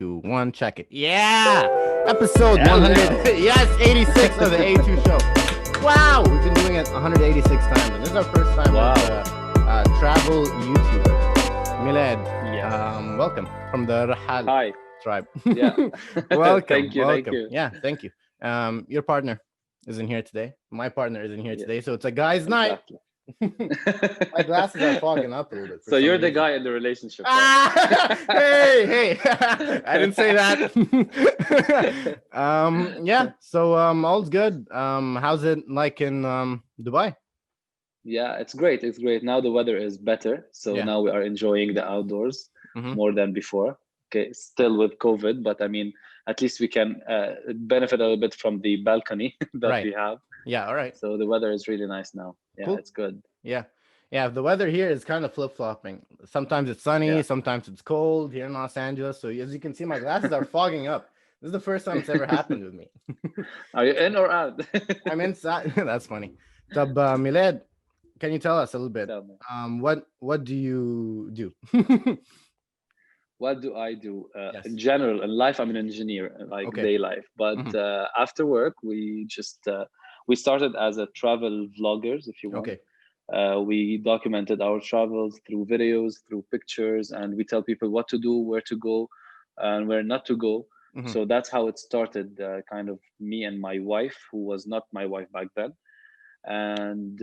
2, 1, check it. Yeah! Episode Hello. 100. Yes, 86 of the A2 show. Wow! We've been doing it 186 times. And this is our first time Wow. as a travel YouTuber. Milad, Yes. welcome from the Rahal Hi. tribe. Yeah. Welcome. Thank you. Welcome. Thank you. Yeah, thank you. Your partner isn't here today. My partner isn't here today. So it's a guy's night. Exactly. My glasses are fogging up a little bit. So you're the guy in the relationship. Right? Ah, hey, I didn't say that. Yeah. So all's good. How's it like in Dubai? Yeah, it's great. It's great. Now the weather is better. So Yeah. now we are enjoying the outdoors Mhm. more than before. Okay, still with COVID, but I mean, at least we can benefit a little bit from the balcony that Right. we have. Yeah. All right. So the weather is really nice now. Yeah, Cool. it's good. Yeah. Yeah. The weather here is kind of flip flopping. Sometimes it's sunny. Yeah. Sometimes it's cold here in Los Angeles. So as you can see, my glasses are fogging up. This is the first time it's ever happened with me. Are you in or out? I'm inside. That's funny. Tab Milad, can you tell us a little bit? Tell me. What do you do? What do I do? Yes. In general, in life, I'm an engineer, like Okay. day life. But Mhm. after work, we started as a travel vloggers, if you want. Okay. We documented our travels through videos, through pictures, and we tell people what to do, where to go, and where not to go. Mhm. So that's how it started. Kind of me and my wife, who was not my wife back then, and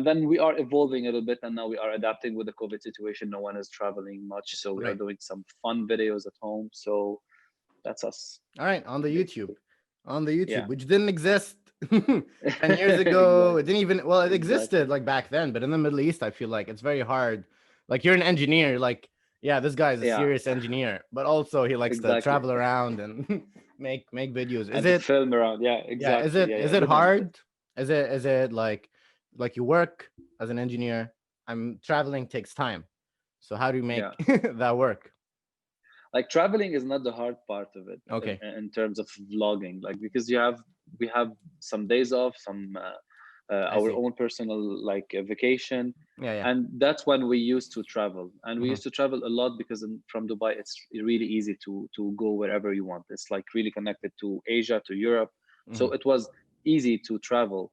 then we are evolving a little bit, and now we are adapting with the COVID situation. No one is traveling much, so we are Right. doing some fun videos at home. So that's us. All right. On the YouTube. Basically. On the YouTube, Yeah. which didn't exist 10 years ago. It didn't even, well, it existed like back then, but in the Middle East, I feel like it's very hard. Like you're an engineer, like, yeah, this guy's a Yeah, serious engineer, but also he likes to exactly. travel around and make videos. Is And to it, film around. Yeah, yeah, is exactly. it Yeah, is yeah. it With them. hard? Is it like you work as an engineer? I'm traveling takes time. So how do you make Yeah. that work? Like traveling is not the hard part of it Okay. in terms of vlogging, like because we have some days off, some I our see. own personal like vacation, Yeah, yeah. and that's when we used to travel, and we Mhm. used to travel a lot because from Dubai it's really easy to go wherever you want. It's like really connected to Asia, to Europe, Mhm. so it was easy to travel.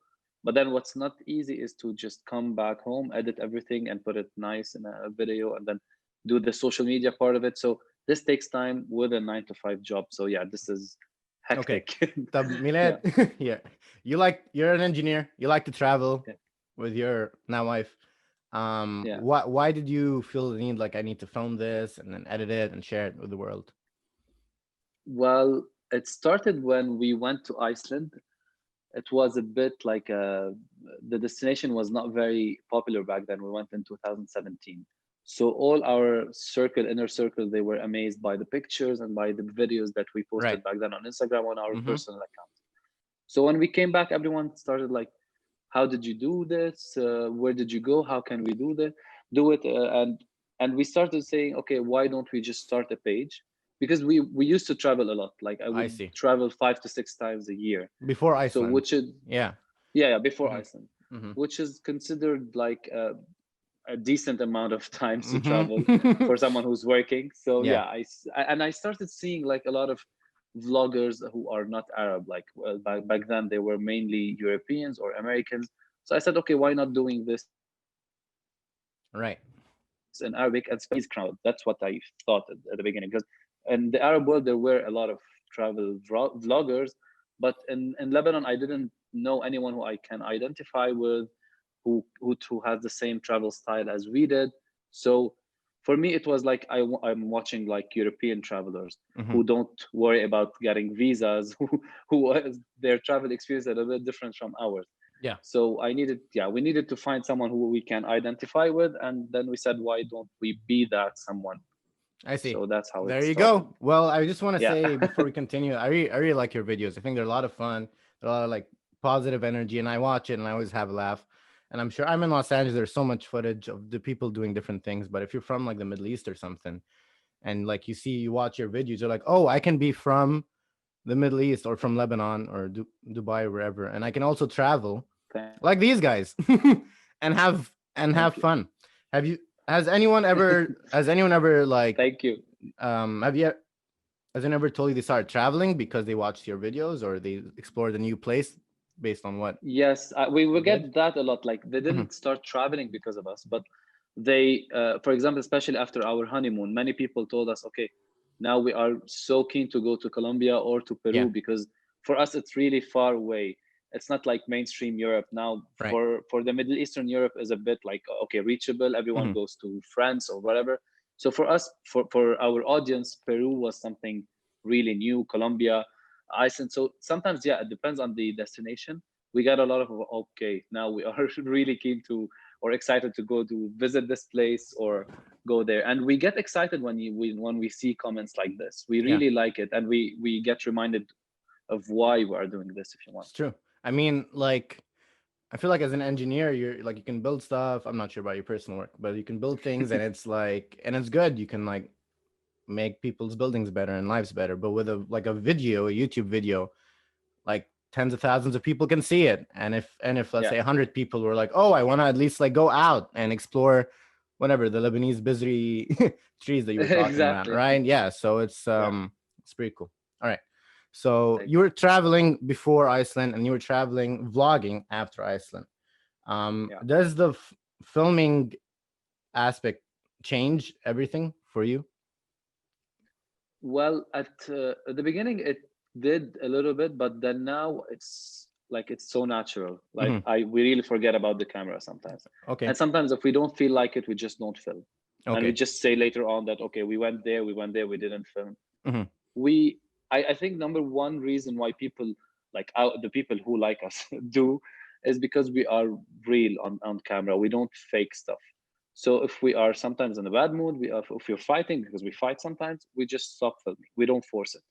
But then what's not easy is to just come back home, edit everything, and put it nice in a video, and then do the social media part of it. So this takes time with a 9 to 5 job. So yeah, this is Okay. hectic. The Yeah, Milad, yeah. You're an engineer. You like to travel yeah, with your now wife. yeah. Why did you feel the need like I need to film this and then edit it and share it with the world? Well, it started when we went to Iceland. It was a bit like the destination was not very popular back then. We went in 2017. So all our inner circle, they were amazed by the pictures and by the videos that we Right. posted back then on Instagram on our Mm-hmm. personal account. So when we came back, everyone started like, how did you do this? Where did you go? How can we do it? And we started saying, okay, why don't we just start a page? Because we used to travel a lot. Like I I would see. travel 5 to 6 times a year. Before So Iceland. which is Yeah. yeah, before Mm-hmm. Iceland, Mm-hmm. which is considered like a decent amount of times to travel Mm-hmm. for someone who's working. So Yeah. yeah, and I started seeing like a lot of vloggers who are not Arab. Like well, back then they were mainly Europeans or Americans. So I said, okay, why not doing this in Arabic and speaking to the Right. crowd? That's what I thought at the beginning. Because in the Arab world there were a lot of travel vloggers, but in Lebanon I didn't know anyone who I can identify with who has the same travel style as we did. So for me, it was like I'm watching like European travelers Mm-hmm. who don't worry about getting visas, their travel experience is a little bit different from ours. Yeah. So we needed to find someone who we can identify with, and then we said, why don't we be that someone? I see. So that's how it There you started. go. Well, I just want to Yeah, say before we continue, I really like your videos. I think they're a lot of fun. They're a lot of like positive energy, and I watch it and I always have a laugh. And I'm sure I'm in Los Angeles. There's so much footage of the people doing different things. But if you're from like the Middle East or something, and like you watch your videos, you're like, oh, I can be from the Middle East or from Lebanon or Dubai or wherever, and I can also travel thank like you, these guys and have thank you, fun. Have you? Has anyone ever? Has anyone ever like? thank you. Have you? Has anyone ever told you they started traveling because they watched your videos or they explored a new place based on what Yes, we will you did? get that a lot. Like they Hmm. didn't start traveling because of us, but they, for example, especially after our honeymoon, many people told us, okay, now we are so keen to go to Colombia or to Yeah. Peru because for us it's really far away. It's not like mainstream Europe now. Right. For the Middle Eastern Europe is a bit like okay, reachable. Everyone Hmm. goes to France or whatever. So for us, for our audience, Peru was something really new. Colombia, Iceland. So sometimes, yeah, it depends on the destination. We got a lot of okay, now we are really keen to or excited to go to visit this place or go there, and we get excited when when we see comments like this. We Yeah. really like it, and we get reminded of why we are doing this, if you want. It's true. I mean, like, I feel like as an engineer, you're like, you can build stuff. I'm not sure about your personal work, but you can build things and it's like, and it's good. You can like make people's buildings better and lives better. But with a, like a video, a YouTube video, like tens of thousands of people can see it. And if let's Yeah. say 100 people were like, oh, I want to at least like go out and explore whatever the Lebanese bizri trees that you were talking about, Exactly. right? Yeah. So Yeah. it's pretty cool. All right. So Thank you were traveling before Iceland and you were traveling vlogging after Iceland. yeah. Does the filming aspect change everything for you? Well, at the beginning, it did a little bit, but then now it's like it's so natural. Like Hmm. we really forget about the camera sometimes, Okay. and sometimes if we don't feel like it, we just don't film, and we Okay. just say later on that okay, we went there, we didn't film. Hmm. We, I think number one reason why people like the people who like us do is because we are real on camera. We don't fake stuff. So if we are sometimes in a bad mood, we are, if we're fighting because we fight sometimes, we just stop filming. We don't force it.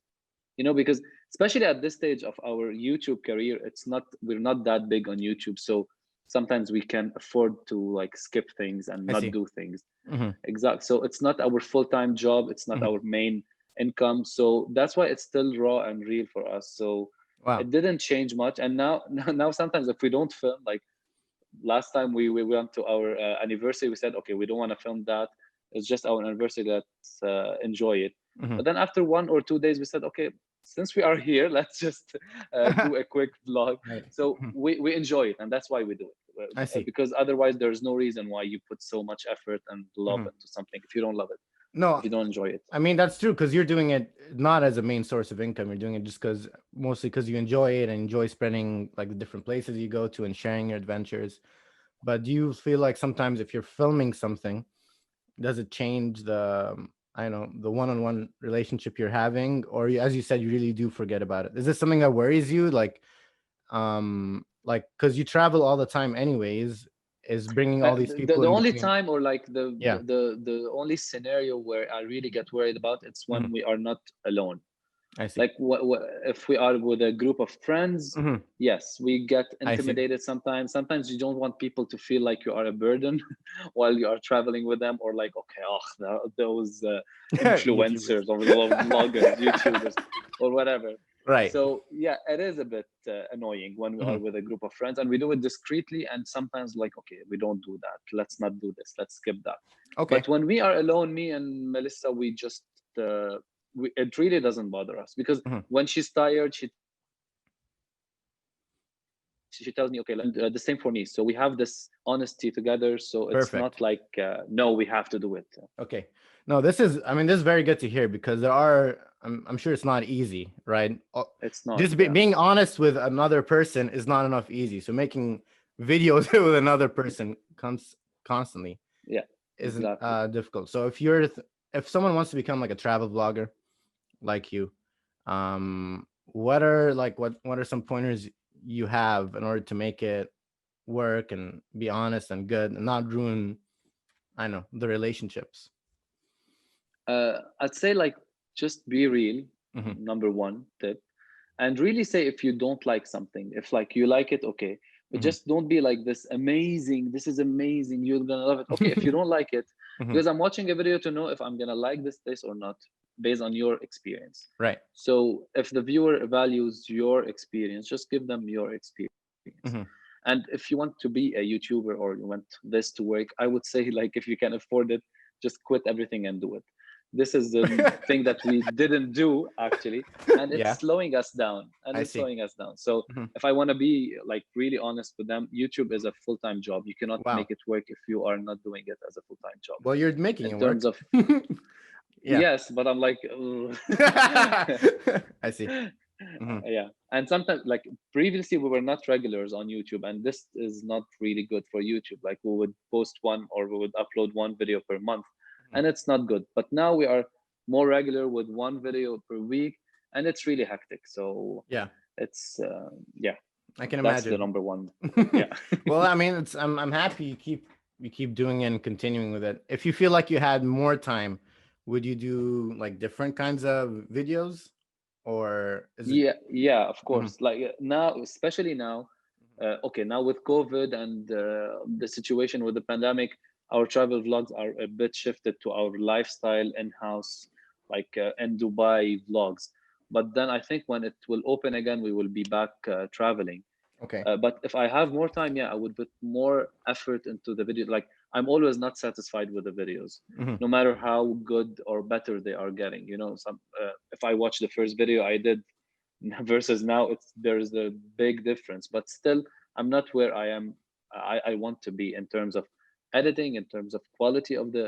You know, because especially at this stage of our YouTube career, it's not, we're not that big on YouTube. So sometimes we can afford to like skip things and I not see. do things. Hmm. Exactly. So it's not our full-time job. It's not Hmm. our main income. So that's why it's still raw and real for us. So Wow. it didn't change much. And now, now sometimes if we don't film, like last time we went to our anniversary, we said, okay, we don't want to film that. It's just our anniversary. Let's enjoy it. Hmm. But then after 1 or 2 days, we said, okay, since we are here, let's just do a quick vlog. Right. So Mhm. we enjoy it, and that's why we do it. I see. Because otherwise, there's no reason why you put so much effort and love Mhm. into something if you don't love it, No, if you don't enjoy it. I mean that's true because you're doing it not as a main source of income. You're doing it just because mostly because you enjoy it and enjoy spending like the different places you go to and sharing your adventures. But do you feel like sometimes if you're filming something, does it change the I don't know the one-on-one relationship you're having, or you, as you said, you really do forget about it? Is this something that worries you, like because you travel all the time anyways? Is bringing all these The people in only between? time or like Yeah, the only scenario where I really get worried about it's hmm, when we are not alone. I see. Like if we are with a group of friends, Hmm. yes, we get I see. intimidated sometimes you don't want people to feel like you are a burden while you are traveling with them, or like okay, oh, those YouTubers. influencers or vloggers, YouTubers, or whatever. Right. So yeah, it is a bit annoying when we are Mhm. with a group of friends, and we do it discreetly, and sometimes like okay, we don't do that, let's not do this, let's skip that. Okay. But when we are alone, me and Melissa, we just it really doesn't bother us, because Mhm. when she's tired, she tells me, okay, let's do this, and the same for me. So we have this honesty together. So it's not like Perfect. no, we have to do it. Okay. No, this is, I mean, this is very good to hear because there are, I'm sure it's not easy, right? It's not. Just Yeah. being honest with another person is not enough easy. So making videos with another person constantly Yeah. isn't Exactly. difficult. So if you're, if someone wants to become like a travel vlogger like you, what are like, what are some pointers you have in order to make it work and be honest and good and not ruin, I know, the relationships? I'd say like just be real. Hmm. Number one tip, and really say if you don't like something. If like you like it, okay, but Hmm. just don't be like this amazing. This is amazing. You're gonna love it. Okay, if you don't like it, Hmm. because I'm watching a video to know if I'm gonna like this or not, based on your experience. Right. So if the viewer values your experience, just give them your experience. Hmm. And if you want to be a YouTuber or you want this to work, I would say like if you can afford it, just quit everything and do it. This is the thing that we didn't do actually, and it's Yeah, slowing us down. I see. So Mhm. if I want to be like really honest with them, YouTube is a full-time job. You cannot make Wow. it work if you are not doing it as a full-time job. Well, you're making In it terms work. of, Yeah. yes, but I'm like, ugh. I see. Hmm. Yeah. And sometimes, like previously, we were not regulars on YouTube, and this is not really good for YouTube. Like we would post one or we would upload one video per month, and it's not good. But now we are more regular with one video per week, and it's really hectic. So Yeah, it's yeah, I can that's the imagine. number one. Yeah. Well, I mean, it's I'm happy you keep doing it and continuing with it. If you feel like you had more time, would you do like different kinds of videos, or is it? Yeah, of Mhm. course. Like now, especially now, okay, now with COVID and the situation with the pandemic, our travel vlogs are a bit shifted to our lifestyle in-house, like in Dubai vlogs. But then I think when it will open again, we will be back traveling. Okay. But if I have more time, yeah, I would put more effort into the video. Like I'm always not satisfied with the videos, Hmm. no matter how good or better they are getting. You know, some if I watch the first video I did versus now, it's there's a big difference. But still, I'm not where I am. I want to be in terms of editing, in terms of quality of the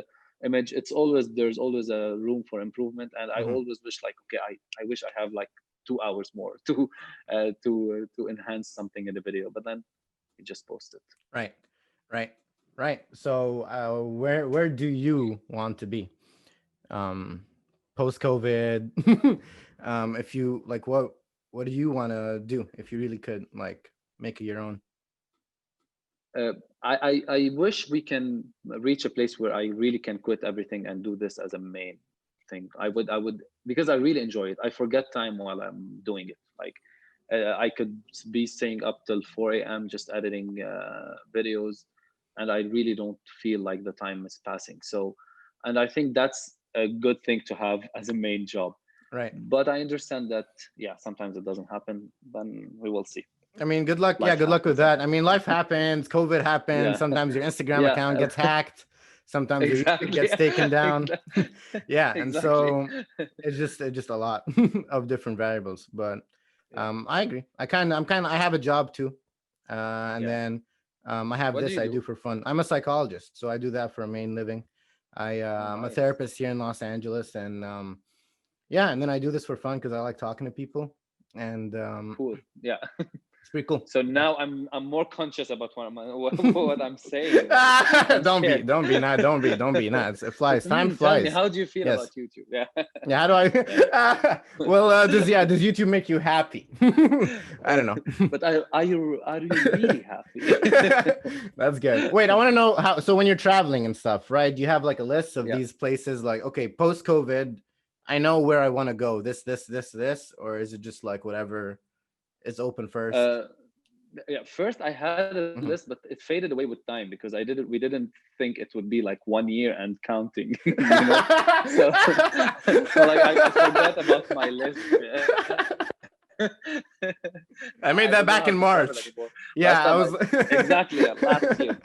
image. It's always there's always a room for improvement, and I Hmm. always wish like okay, I wish I have like 2 hours more to enhance something in the video, but then you just post it. Right. Right. Right. So, where do you want to be? Um, Post COVID. If you like, what do you want to do if you really could like make it your own? uh, I wish we can reach a place where I really can quit everything and do this as a main thing. I would because I really enjoy it. I forget time while I'm doing it. Like I could be staying up till 4 a.m. just editing videos, and I really don't feel like the time is passing. So, and I think that's a good thing to have as a main job. Right. But I understand that yeah, sometimes it doesn't happen. Then we will see. I mean, good luck. Yeah, Life good luck with happens that. I mean, sometimes. life happens. COVID happens. Yeah, Sometimes your Instagram yeah. account gets hacked. Sometimes your YouTube Exactly. gets taken down. Yeah, and Exactly. so it's just a lot of different variables. But Yeah. I agree. I have a job too, and Yeah. then I have What do this you I do do? for fun. I'm a psychologist, so I do that for a main living. I'm a Nice. therapist here in Los Angeles, and yeah, and then I do this for fun because I like talking to people, and Cool. Yeah. it's pretty cool. So Yeah. now I'm more conscious about what I'm saying now. I'm don't be, scared. don't be, not, don't be, not. It flies. Time Tell me, flies. how do you feel about Yes. YouTube? Yeah. Yeah. How do Yeah. I? Well, does YouTube make you happy? I don't know. But are you really happy? That's good. Wait, I want to know how. So when you're traveling and stuff, right? Do you have like a list of Yeah. these places? Like, okay, post COVID, I know where I want to go. This, or is it just like whatever is open first? Uh, yeah, first I had a list, but Mhm. it faded away with time because we didn't think it would be like 1 year and counting. You know, so so like I forgot about my list. I I made didn't that know how back to in travel March. anymore. Last Yeah, I time was. exactly, yeah, last year.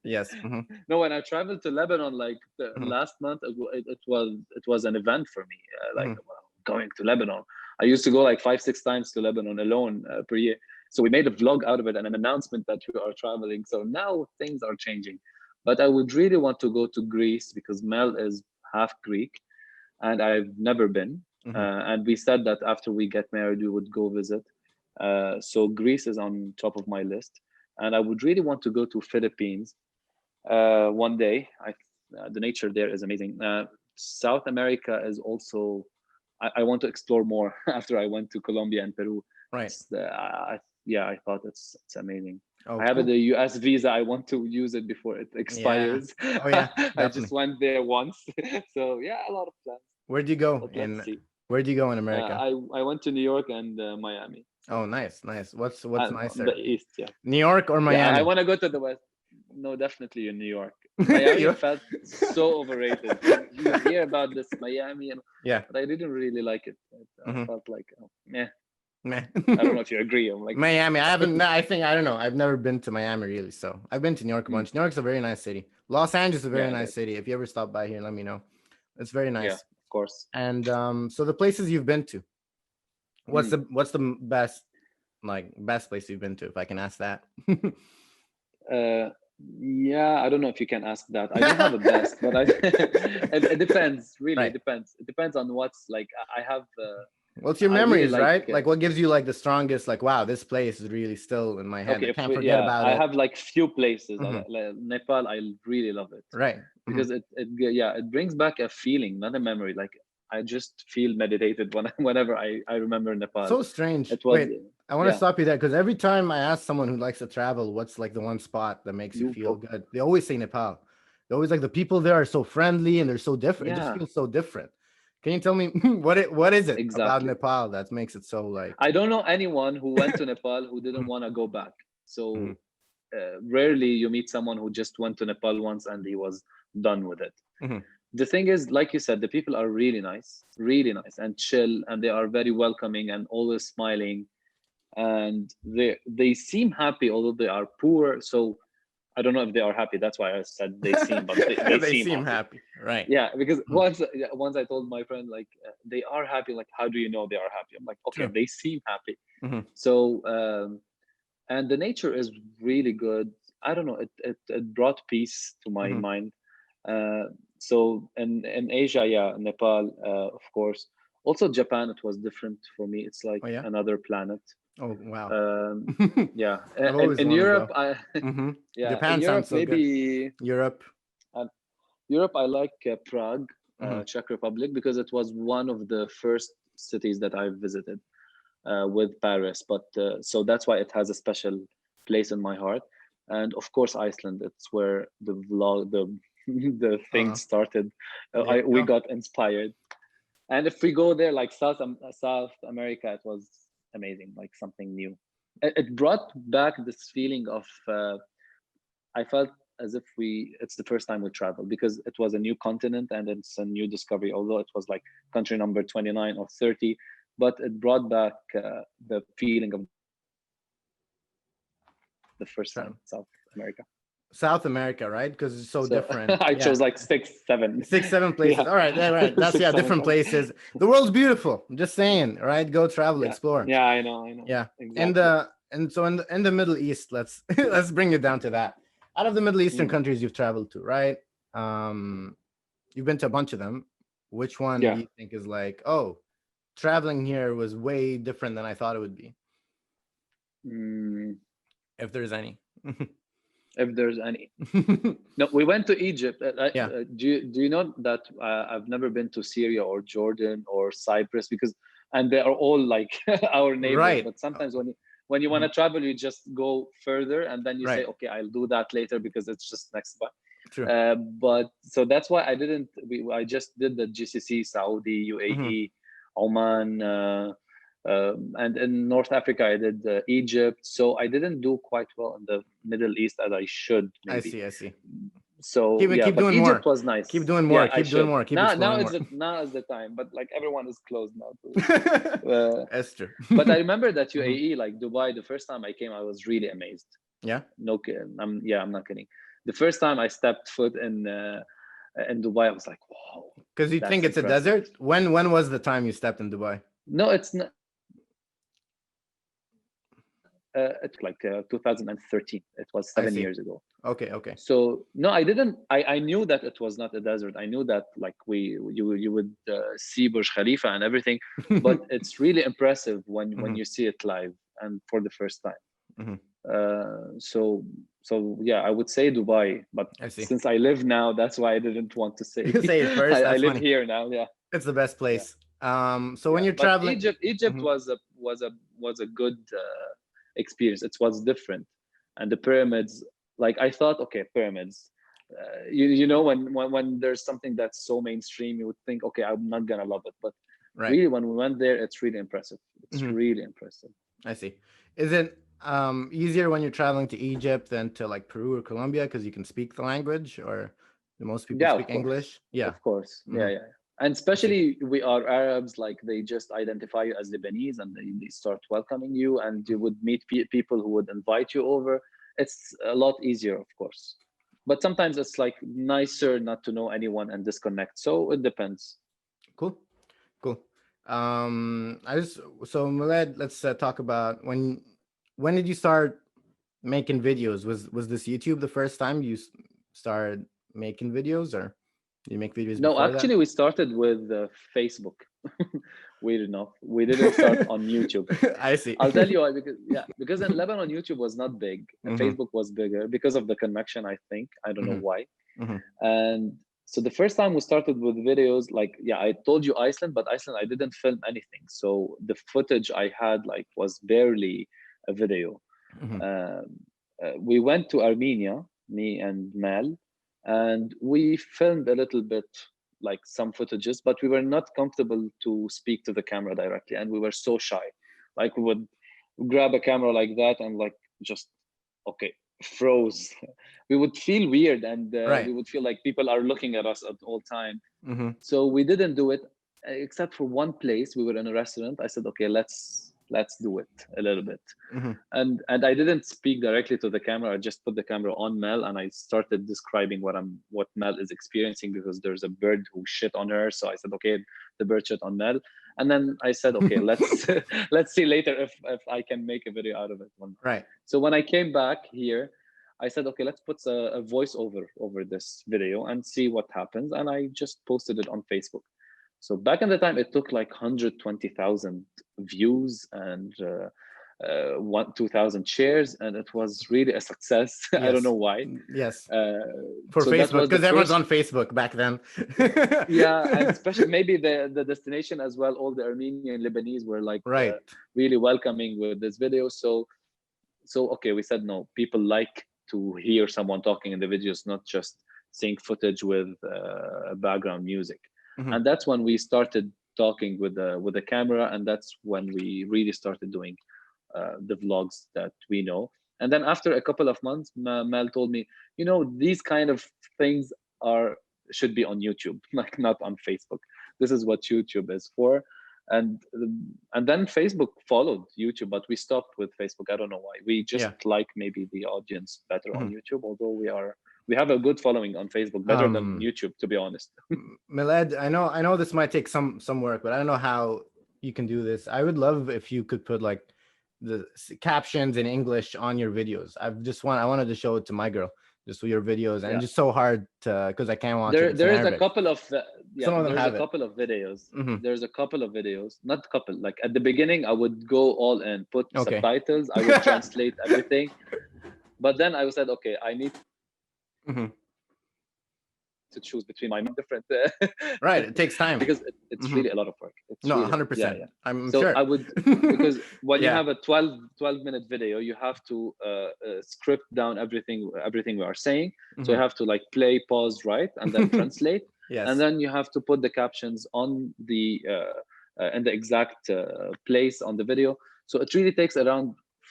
Yes. Mhm, No, when I traveled to Lebanon like the mhm, last month, it was an event for me. Like mhm. well, going to Lebanon, I used to go like 5 6 times to Lebanon alone per year. So we made a vlog out of it and an announcement that we are traveling. So now things are changing, but I would really want to go to Greece because Mel is half Greek and I've never been. Mhm. And we said that after we get married, we would go visit. So Greece is on top of my list, and I would really want to go to Philippines one day. The nature there is amazing. South America is also. I want to explore more after I went to Colombia and Peru. Right. It's yeah, I thought it's amazing. Oh, I have cool. the US visa. I want to use it before it Yeah. expires. Oh, yeah. I just Definitely. went there once, so yeah, a lot of plans. Where'd you go But let's in? see. Where'd you go in America? I went to New York and Miami. Oh, So nice, nice. What's on the nicer, east, yeah. New York or Yeah, I Miami? want to go to the west. No, definitely in New York. Miami You- felt so overrated. You hear about this Miami, yeah. but I didn't really like it. I Hmm. felt like, oh, meh. Meh. I don't know if you agree. I'm like, Miami. I haven't. No, I think I don't know. I've never been to Miami really. So I've been to New York a mm, bunch. New York's a very nice city. Los Angeles is a very yeah, it nice is. city. If you ever stop by here, let me know. It's very Yeah, nice. course. And so the places you've been to, Mm. what's the best place you've been to, if I can ask that? Uh, yeah, I don't know if you can ask that. I don't have a best, but it depends. Really, it Right. depends. It depends on what's like. I have. What's your I really memories, like. right? Like what gives you like the strongest, like, wow, this place is really still in my head. Okay, I if can't forget about I it. have like few places. Hmm. Like Nepal, I really love it Right. Hmm. because it brings back a feeling, not a memory. Like I just feel meditated whenever I remember Nepal. So strange. It was Wait, I want to yeah. stop you there because every time I ask someone who likes to travel, what's like the one spot that makes you You feel good? They always say Nepal. They always like the people there are so friendly and they're so different. It just yeah, feels so different. Can you tell me what is it about exactly. Nepal that makes it so like? I don't know anyone who went to Nepal who didn't want to go back. Mhm, So rarely you meet someone who just went to Nepal once and he was done with it. mhm, The thing is, like you said, the people are really nice and chill, and they are very welcoming and always smiling, and they seem happy although they are poor. So I don't know if they are happy. That's why I said they seem, but they they seem seem happy. happy, right? Yeah, because Mhm, once I told my friend like they are happy. Like, how do you know they are happy? I'm like, okay, true. they seem happy. Mhm, So and the nature is really good. I don't know, it brought peace to my mhm. mind. uh, so in Asia, yeah, Nepal, of course. Also Japan, it was different for me. It's like Oh yeah. another planet. Oh wow. um, yeah. I've in, always in wanted to Europe go. I Hmm. yeah, in Japan Europe sounds so good. maybe. Europe. uh, Europe, I like Prague, Hmm. Czech Republic, because it was one of the first cities that I visited, with Paris. But so that's why it has a special place in my heart. And of course, Iceland. It's where the vlog, the the thing Uh, started. there you We go. got inspired. And if we go there, like South America, it was amazing, like something new. It brought back this feeling of. I felt as if it's the first time we traveled, because it was a new continent and it's a new discovery. Although it was like country number 29 or 30, but it brought back the feeling of the first time South Travel. America. South America, right? Because it's so So different. I chose Yeah. like six, seven. 6, 7 Yeah, places. All right, yeah, right. That's six, yeah, seven different countries. places. The world's beautiful. I'm just saying, right? Go travel, Yeah, explore. yeah, I know, Yeah. exactly. And so in the Middle East, let's let's bring it down to that. Out of the Middle Eastern Mm, countries you've traveled to, right? Um, you've been to a bunch of them. Which one do yeah. you think is like, oh, traveling here was way different than I thought it would be, Mm, if there's any? if there's any. No, we went to Egypt. Yeah. Do you know that I've never been to Syria or Jordan or Cyprus, because and they are all like our neighbors. Right. But sometimes when you want to Mhm. travel, you just go further and then you say, Right. okay, I'll do that later because it's just next by. True. But so that's why I didn't. I just did the GCC, Saudi, Hmm. UAE, Oman. And in North Africa, I did Egypt. So I didn't do quite well in the Middle East as I should, I maybe. see. I see. So Keep yeah, keep but doing Egypt more. was Keep nice. doing more. Yeah, I Keep doing should. more. Keep Now exploring is more. the time. But like everyone is closed now too. That's true. But I remember that Hmm. UAE, like Dubai, the first time I came, I was really amazed. Yeah, No kidding. I'm not kidding. The first time I stepped foot in Dubai, I was like, wow, because you think that's it's a impressive. desert. When was the time you stepped in Dubai? No, it's not. It's like 2013. It was I 7 see. years ago. Okay, okay. So no, I didn't. I knew that it was not a desert. I knew that like you would see Burj Khalifa and everything, but it's really impressive when Hmm. you see it live and for the first time. Hmm. So yeah, I would say Dubai, but I see. since I live now, that's why I didn't want to say. Say it first. I That's live funny. here now. Yeah, It's the best yeah, place. So when yeah. you're But traveling, Egypt mhm, was a good experience. It was different, and the pyramids. Like I thought, okay, pyramids. You know when there's something that's so mainstream, you would think, okay, I'm not gonna love it. But right? really, when we went there, it's really impressive. It's Hmm. really impressive. I see. Is it easier when you're traveling to Egypt than to like Peru or Colombia because you can speak the language, or do most people Yeah, speak of course, English? Yeah. of course. Hmm. Yeah. And I see. especially we are Arabs, like they just identify you as Lebanese, and they start welcoming you, and you would meet people who would invite you over. It's a lot easier, of course. But sometimes it's like nicer not to know anyone and disconnect. So it depends. Cool. Cool. I just so Milad, let's talk about when did you start making videos? Was this YouTube the first time you started making videos, or you make videos No, before that? actually, we started with Facebook. Weird enough, we didn't start on YouTube. I see. I'll tell you why. Because yeah, because in Lebanon, YouTube was not big. Hmm. Facebook was bigger because of the connection. I think I don't know Hmm. why. Hmm. And so the first time we started with videos, like yeah, I told you Iceland, but Iceland I didn't film anything. So the footage I had like was barely a video. Hmm. Um, we went to Armenia, me and Mel, and we filmed a little bit, like some footages, but we were not comfortable to speak to the camera directly, and we were so shy. Like we would grab a camera like that and like just okay, froze. We would feel weird, and Right. we would feel like people are looking at us at all time. Hmm. So we didn't do it, except for one place. We were in a restaurant. I said, okay, let's do it a little bit. Hmm. And I didn't speak directly to the camera. I just put the camera on Mel and I started describing what Mel is experiencing, because there's a bird who shit on her. So I said, okay, the bird shit on Mel. And then I said, okay, let's let's see later if I can make a video out of it one. Right. So when I came back here, I said, okay, let's put a voiceover over this video and see what happens. And I just posted it on Facebook. So back in the time, it took like 120,000 views and 2,000 shares, and it was really a success. I don't know Yes. why. Yes. Uh, For so that Facebook, was the because everyone's first, on Facebook back then. yeah, and especially maybe the destination as well. All the Armenian Lebanese were like Right. really welcoming with this video. So okay, we said no. People like to hear someone talking in the videos, not just seeing footage with background music. Hmm. And that's when we started talking with the camera, and that's when we really started doing the vlogs that we know. And then after a couple of months, Mel told me, you know, these kind of things are should be on YouTube, like not on Facebook. This is what YouTube is for. And then Facebook followed YouTube, but we stopped with Facebook. I don't know why. We just Yeah. like maybe the audience better on Hmm. YouTube, although we have a good following on Facebook, better than Um, YouTube, to be honest. Miled, I know this might take some work, but I don't know how you can do this. I would love if you could put like the captions in English on your videos. I wanted to show it to my girl, just with your videos, and Yeah. it's just so hard to because I can't watch it. It's in There is a Arabic. couple of Some yeah, of them there's a have it. couple of videos. Hmm. There's a couple of videos, not couple. Like at the beginning, I would go all in, put Okay. subtitles, I would translate everything. But then I said, okay, I need Hmm. to choose between my different Right. It takes time. because it's Hmm. really a lot of work. It's No, really yeah, 100%. yeah. I'm So I sure. would, because when you Yeah. have a 12 minute video, you have to script down everything we are saying. So you Hmm. have to like play, pause, right, and then translate, and Yes. then you have to put the captions on the in the exact place on the video. So it really takes around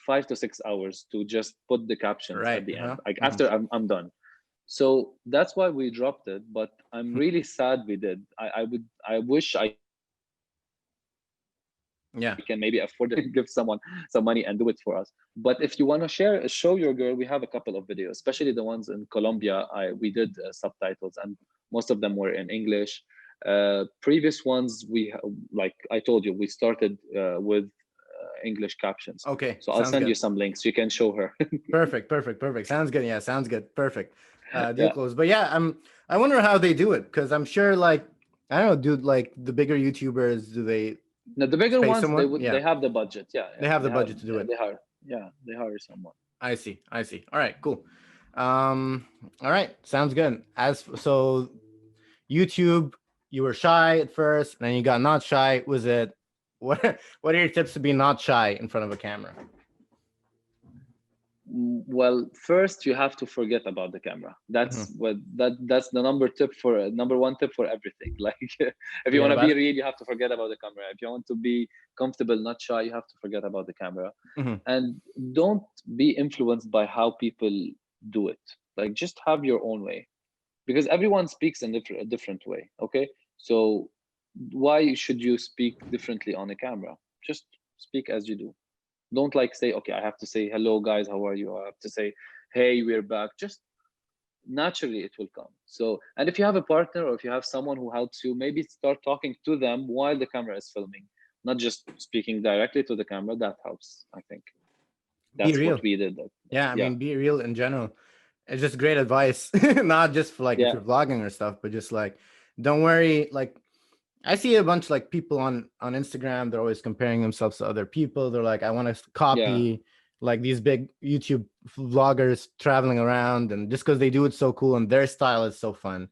5 to 6 hours to just put the captions at Right. the end, Huh? like Hmm. after I'm done. So that's why we dropped it, but I'm really sad we did. I wish I can maybe afford it and give someone some money and do it for us. But if you want to show your girl, we have a couple of videos, especially the ones in Colombia. We did subtitles, and most of them were in English. Previous ones, like I told you, we started with English captions. Okay. So I'll Sounds send you good. some links. You can show her. Perfect. Perfect. Perfect. Sounds good. Yeah. Sounds good. Perfect. Deal Yeah. close. But yeah, I wonder how they do it, because I'm sure like I don't know, dude. Like the bigger YouTubers, do they Now the bigger pay ones, someone? they Yeah, have the budget. Yeah, they yeah, have they the have. budget to do Yeah, it. they hire. Yeah, they hire someone. I see. I see. All right. Cool. All right. Sounds good. So YouTube, you were shy at first, and then you got not shy. Was it what are your tips to be not shy in front of a camera? Well, first you have to forget about the camera. Hmm. That's the number one tip for everything. Like if you Forget want to about be it. real, you have to forget about the camera. If you want to be comfortable, not shy, you have to forget about the camera. Hmm. And don't be influenced by how people do it. Like just have your own way, because everyone speaks in a different way. Okay, so why should you speak differently on a camera? Just speak as you do. Don't like say, okay, I have to say hello guys, how are you? I have to say, hey, we're back. Just naturally it will come. So, and if you have a partner or if you have someone who helps you, maybe start talking to them while the camera is filming, not just speaking directly to the camera. That helps, I think. Be That's what real. we did. Yeah, I Yeah, mean, be real in general. It's just great advice, not just for like if yeah, you're vlogging or stuff, but just like don't worry. Like I see a bunch like people on Instagram. They're always comparing themselves to other people. They're like, I want to yeah, copy like these big YouTube vloggers traveling around, and just because they do it so cool and their style is so fun.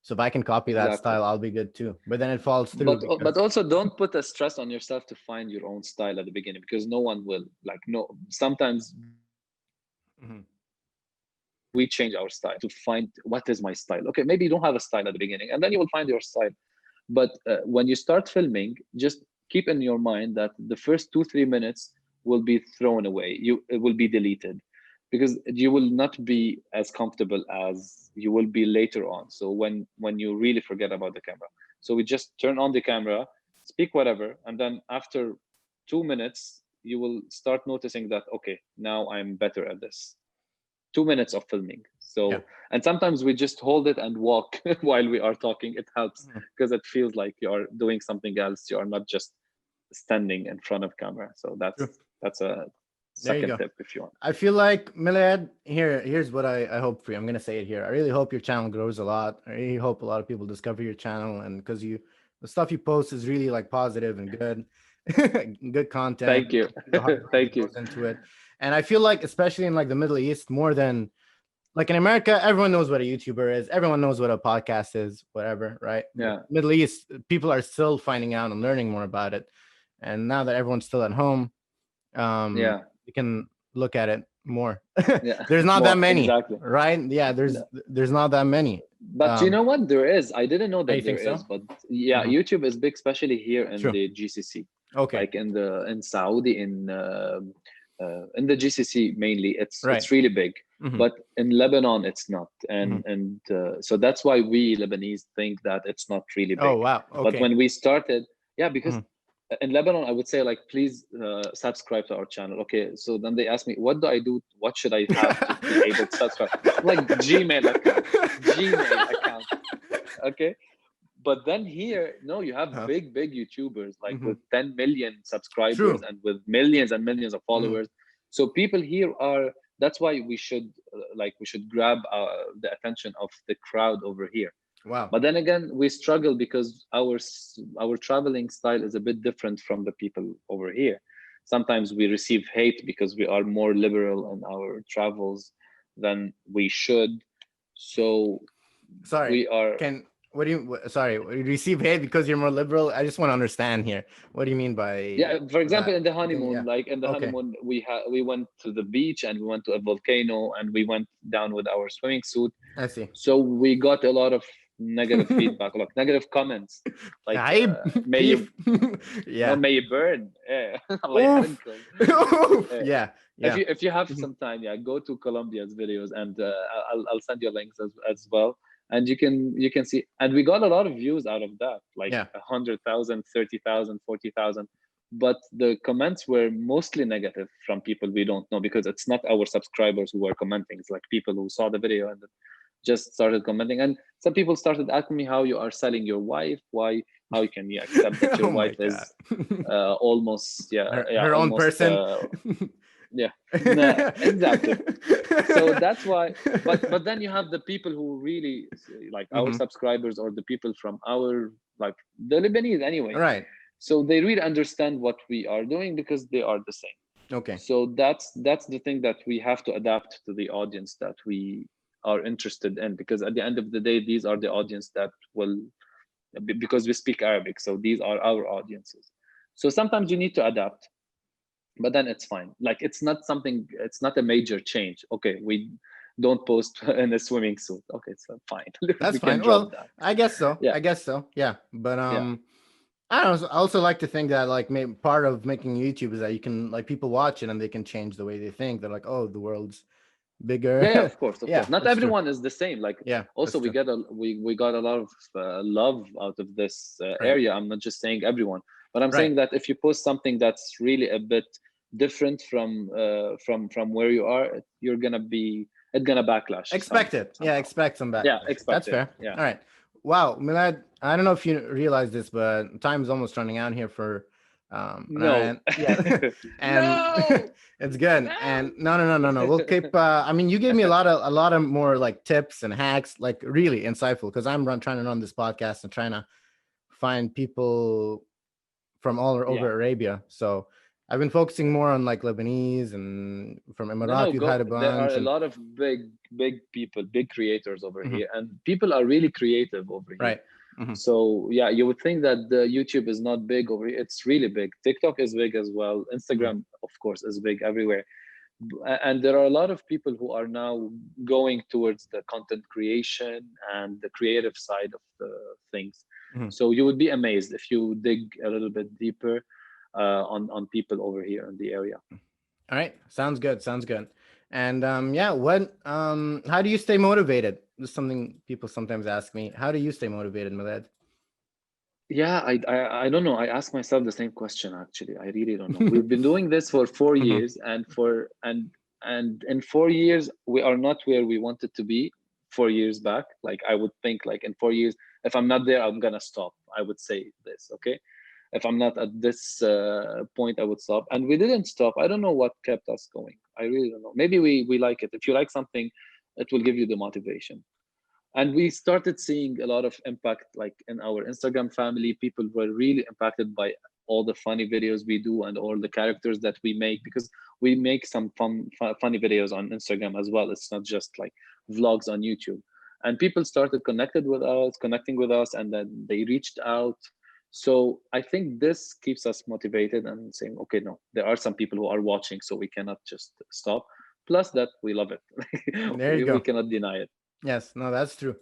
So if I can copy that exactly. style, I'll be good too. But then it falls through But because also don't put a stress on yourself to find your own style at the beginning, because no one will. Like, no, sometimes Mhm. we change our style to find what is my style. Okay, maybe you don't have a style at the beginning, and then you will find your style. But when you start filming, just keep in your mind that the first 2 3 minutes will be thrown away. It will be deleted, because you will not be as comfortable as you will be later on. So when you really forget about the camera, so we just turn on the camera, speak whatever, and then after 2 minutes, you will start noticing that, okay, now I'm better at this. 2 minutes of filming. yeah. So, and sometimes we just hold it and walk while we are talking. It helps Mhm. because it feels like you are doing something else. You are not just standing in front of camera. So True. that's a There you second go. tip if you want. I feel like Milad, here's what I hope for you. I'm gonna say it here. I really hope your channel grows a lot. I really hope a lot of people discover your channel, and because you the stuff you post is really like positive and good, good content. Thank you. The hard work that Thank you. goes into it. And I feel like, especially in like the Middle East, more than like in America, everyone knows what a YouTuber is, everyone knows what a podcast is, whatever, right? But Yeah. Middle East, people are still finding out and learning more about it. And now that everyone's still at home, Yeah. you can look at it more. Yeah. There's not that More. many, Exactly. right? Yeah, there's not that many. But you know what? There is. I didn't know You that there think so? is, but yeah, Hmm. YouTube is big, especially here in True. the GCC, Okay. like in Saudi, in the GCC mainly. Right. It's really big, Hmm. but in Lebanon it's not, Hmm. and so that's why we Lebanese think that it's not really Oh big. wow. But Okay. when we started, yeah, because Hmm. in Lebanon, I would say like, please subscribe to our channel. Okay, so then they ask me, what do I do? What should I have to be able to subscribe? I'm like, Gmail account, Gmail account. Okay, but then here, no, you have Uh-huh. big YouTubers like Hmm. with 10 million subscribers True. and with millions and millions of Hmm. followers. So people here are. That's why we should we should grab the attention of the crowd over here. Wow. But then again, we struggle because our traveling style is a bit different from the people over here. Sometimes we receive hate because we are more liberal in our travels than we should. So Sorry. we are. Can what do you? Sorry, you receive hate because you're more liberal. I just want to understand here. What do you mean by Yeah, for example, that? in the I think honeymoon, yeah. like in the Okay. honeymoon, we went to the beach and we went to a volcano and we went down with our swimming suit. I see. So we got a lot of negative feedback, like negative comments, like Haib, may you Keith. no, Yeah. may you burn. Yeah. Allah Oof. يحرقكم. Oof. Uh, Yeah. if Yeah. you have Mhm. some time, yeah, go to Colombia's videos, and I'll send you links as well, and you can see. And we got a lot of views out of that, like Yeah. 100,000, 30,000, 40,000. But the comments were mostly negative from people we don't know, because it's not our subscribers who were commenting. It's like people who saw the video and just started commenting. And some people started asking me how you are selling your wife, why, how can you accept that your Oh my wife god. is almost, yeah, Her own almost person. yeah. Nah, exactly. So that's why. But then you have the people who really like our Hmm. subscribers, or the people from our, like the Lebanese anyway. Right. So they really understand what we are doing because they are the same. Okay. So that's the thing, that we have to adapt to the audience that we are interested in, because at the end of the day, these are the audience that will, because we speak Arabic, so these are our audiences. So sometimes you need to adapt, but then it's fine. Like, it's not a major change. Okay, we don't post in a swimming suit. Okay, it's fine. That's We can fine. drop Well, that. I guess so. Yeah, I guess so. Yeah. But yeah, I don't know. I also like to think that like maybe part of making YouTube is that you can like people watch it and they can change the way they think. They're like, oh, the world's yeah. bigger. Of course, of Yeah, course. Not that's true. everyone is the same. Like, Yeah, also that's we true. get a we got a lot of love out of this Right. area. I'm not just saying everyone, but I'm Right. saying that if you post something that's really a bit different from where you are, you're gonna be it's gonna backlash. Expect it. Yeah, expect some backlash. Yeah, expect That's it. fair. Yeah. All right. Wow, Milad, I don't know if you realize this, but time's almost running out here for No. yeah. And No. it's good. No. And no. We'll keep I mean, you gave me a lot of more like tips and hacks, like really insightful, because I'm trying to run this podcast and trying to find people from all over Yeah. Arabia. So I've been focusing more on like Lebanese and from No, Emirat. You've go. had a There are bunch, a and lot of big people, big creators over mhm, here, and people are really creative over here. right. Hmm. So yeah, you would think that the YouTube is not big over here. It's really big. TikTok is big as well. Hmm. Instagram, of course, is big everywhere. And there are a lot of people who are now going towards the content creation and the creative side of the things. Hmm. So you would be amazed if you dig a little bit deeper on people over here in the area. All right. Sounds good. Sounds good. And yeah, what how do you stay motivated? This is something people sometimes ask me. How do you stay motivated, Milad? Yeah, I don't know. I ask myself the same question actually. I really don't know. We've been doing this for four Hmm. years, and in 4 years we are not where we wanted to be 4 years back. Like I would think like in 4 years, if I'm not there, I'm gonna stop. I would say this, okay? If I'm not at this point, I would stop. And we didn't stop. I don't know what kept us going. I really don't know. Maybe we like it. If you like something, it will give you the motivation. And we started seeing a lot of impact, like in our Instagram family. People were really impacted by all the funny videos we do and all the characters that we make, because we make some funny videos on Instagram as well. It's not just like vlogs on YouTube. And people started connecting with us, and then they reached out. So I think this keeps us motivated and saying, okay, no, there are some people who are watching, so we cannot just stop. Plus that we love it. There you we go. cannot deny it. Yes, no, that's true.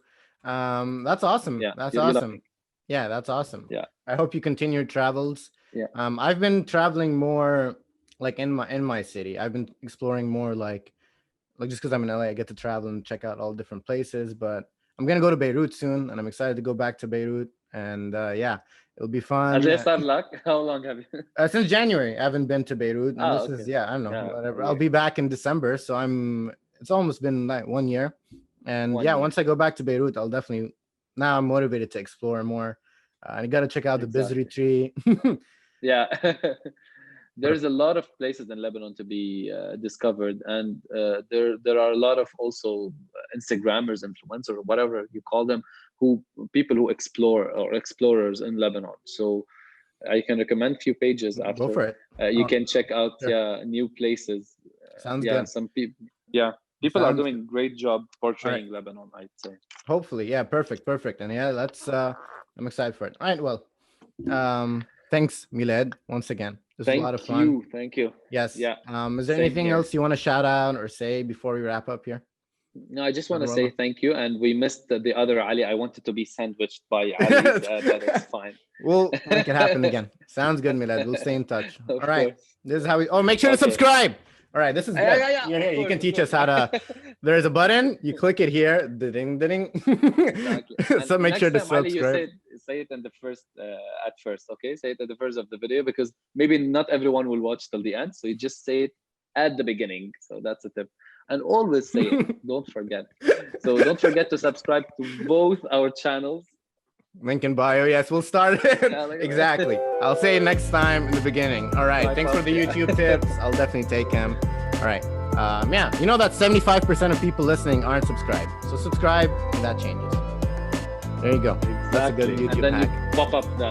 That's awesome. Yeah, That's you're awesome. laughing. Yeah, that's awesome. Yeah, I hope you continue your travels. yeah, I've been traveling more like in my city. I've been exploring more like just because I'm in LA, I get to travel and check out all different places. But I'm gonna go to Beirut soon, and I'm excited to go back to Beirut. And yeah, it'll be as fun. a start luck. How long have you? Since January, I haven't been to Beirut, and Oh, this is okay. yeah, I don't know, Yeah, whatever. a I'll year. be back in December, so I'm. It's almost been like 1 year, and One yeah, year. once I go back to Beirut, I'll definitely. Now I'm motivated to explore more. I got to check out the Bizri Exactly. tree. Yeah. There's Perfect. a lot of places in Lebanon to be discovered, and there are a lot of also Instagrammers, influencers, or whatever you call them, who people who explore or explorers in Lebanon. So I can recommend few pages Go after. for it. You Oh, can check out, sure. yeah, new places. Sounds Yeah, good. some people. Yeah, people are Sounds good. doing great job All right. portraying Lebanon, I'd say. Hopefully, yeah, perfect, perfect, and yeah, that's. I'm excited for it. All right, well, thanks, Miled, once again. This was a lot of Thank fun. you, thank you. Yes. Yeah, Is there same anything here. else you want to shout out or say before we wrap up here? No, I just want to say Marwala? thank you. And we missed the other Ali. I wanted to be sandwiched by Ali, but it's fine. We'll make it happen again. Sounds good, Milad. We'll stay in touch. All Of right. course. This is how we. Oh, make sure to Okay. subscribe. All right. This is Yeah, good. yeah, yeah. You're Of here. You course, can of teach us course. how to. There's a button. You click it here. Ding, ding. Exactly. And So make sure next to time, Ali, you subscribe. say it in the first at first, okay? Say it at the first of the video, because maybe not everyone will watch till the end. So you just say it at the beginning. So that's a tip. And always say it. Don't forget. So don't forget to subscribe to both our channels. Link in bio. Yes, we'll start it. Yeah, look at that. Exactly. I'll say it next time in the beginning. All right. My Thanks for the fault, yeah. YouTube tips. I'll definitely take them. All right. Yeah, you know that 75% of people listening aren't subscribed. So subscribe, and that changes. There you go. That's a good Exactly. YouTube And then hack. you pop up the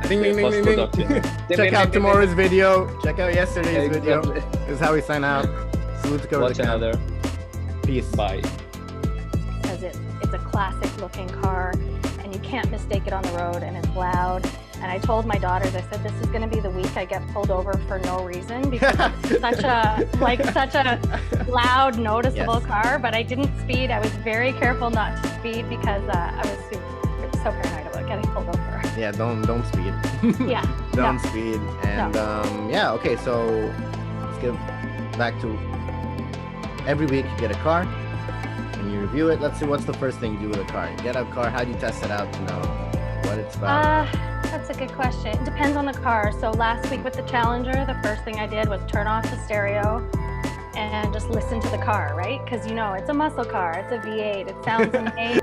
Ding, ding, ding, ding, ding. post-production. Check out tomorrow's video. Check out yesterday's video. Exactly. This is how we sign out. Salute to cover Watch the camera. another. Peace. Bye. Because it's a classic looking car and you can't mistake it on the road, and it's loud. And I told my daughters, I said, this is going to be the week I get pulled over for no reason, because it's such a loud, noticeable Yes. car. But I didn't speed. I was very careful not to speed because I was so paranoid about getting pulled over. Yeah, don't speed. Yeah. Don't no. speed. And yeah, okay, so let's get back to every week you get a car and you review it. Let's see, what's the first thing you do with a car? You get a car, how do you test it out to know what it's about? That's a good question. It depends on the car. So last week with the Challenger, the first thing I did was turn off the stereo, and just listen to the car, right? Because you know it's a muscle car, it's a V8, it sounds amazing.